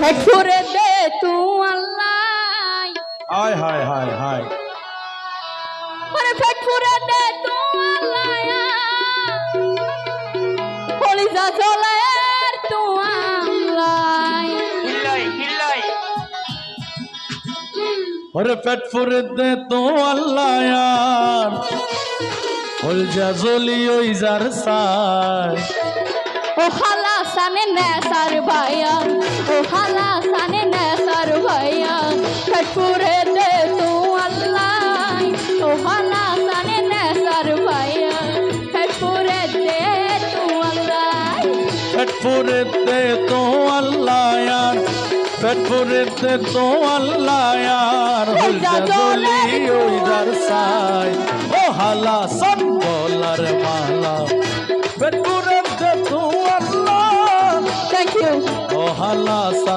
ফেটফুরে দে তু আল্লাহ হায় হায় হায় হায় ওরে ফেটফুরে দে তু আল্লাহ কলিজা চলে তু আল্লাহ ওরে পেট ফুরে দে তো আল্লাহ यार হল যা জলি ওই যার সাই ও খালা সানে নেসার ভাইয়া ও খালা সানে নেসার ভাইয়া ফেটফুরে দে তু আল্লাহ ও খালা সানে নেসার ভাইয়া ফেটফুরে দে তু আল্লাহ পেট ফুরে দে তো আল্লাহ यार পেট ফুরে দে তো আল্লাহ यार হল যা জলি ওই যার সাই ও হালা সব বলার মালা পেট ফুরে দে তো আল্লাহ থ্যাংক ইউ ও হালা